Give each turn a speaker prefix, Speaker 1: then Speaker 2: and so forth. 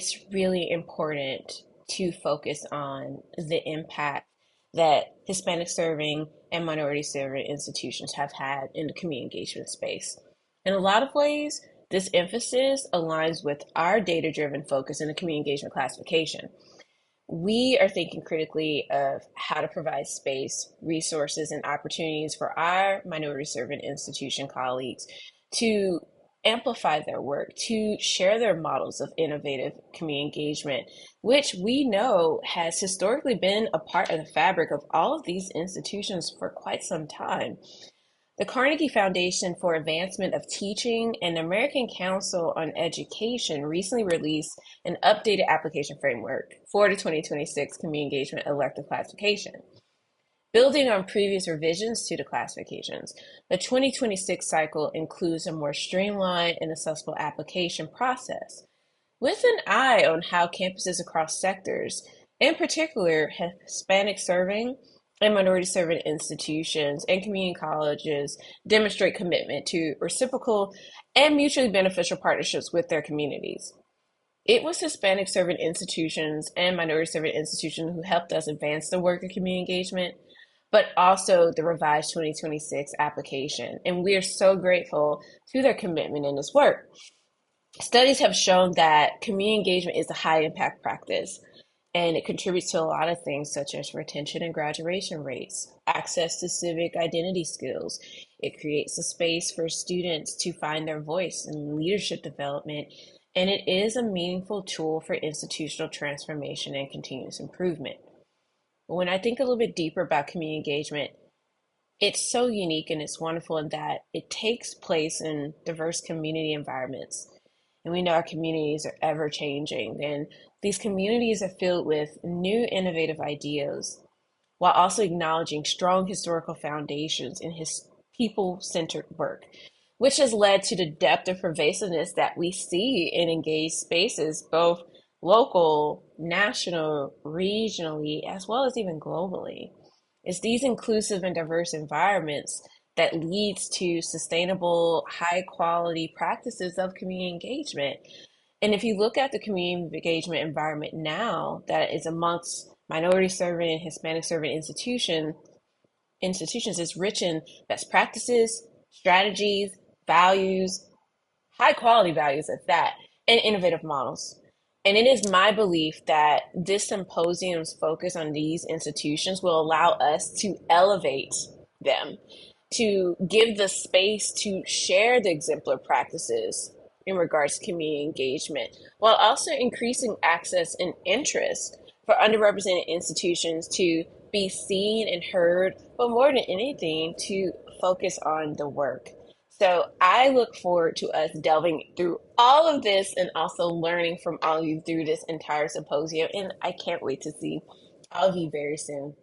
Speaker 1: it's really important to focus on the impact that Hispanic serving and minority serving institutions have had in the community engagement space. In a lot of ways, this emphasis aligns with our data-driven focus in the community engagement classification. We are thinking critically of how to provide space, resources, and opportunities for our minority serving institution colleagues to amplify their work, to share their models of innovative community engagement, which we know has historically been a part of the fabric of all of these institutions for quite some time. The Carnegie Foundation for Advancement of Teaching and the American Council on Education recently released an updated application framework for the 2026 Community Engagement Elective Classification. Building on previous revisions to the classifications, the 2026 cycle includes a more streamlined and accessible application process, with an eye on how campuses across sectors, in particular Hispanic serving and minority serving institutions and community colleges, demonstrate commitment to reciprocal and mutually beneficial partnerships with their communities. It was Hispanic serving institutions and minority serving institutions who helped us advance the work of community engagement, but also the revised 2026 application. And we are so grateful to their commitment in this work. Studies have shown that community engagement is a high impact practice, and it contributes to a lot of things such as retention and graduation rates, access to civic identity skills. It creates a space for students to find their voice in leadership development, and it is a meaningful tool for institutional transformation and continuous improvement. But when I think a little bit deeper about community engagement, it's so unique and it's wonderful in that it takes place in diverse community environments. And we know our communities are ever changing, and these communities are filled with new innovative ideas while also acknowledging strong historical foundations in his people-centered work, which has led to the depth and pervasiveness that we see in engaged spaces, both local, national, regionally, as well as even globally. It's these inclusive and diverse environments that leads to sustainable, high quality practices of community engagement. And if you look at the community engagement environment now that is amongst minority serving and Hispanic serving institutions is rich in best practices, strategies, values, high quality values at that, and innovative models. And it is my belief that this symposium's focus on these institutions will allow us to elevate them, to give the space to share the exemplar practices in regards to community engagement, while also increasing access and interest for underrepresented institutions to be seen and heard, but more than anything, to focus on the work. So I look forward to us delving through all of this and also learning from all of you through this entire symposium. And I can't wait to see all of you very soon.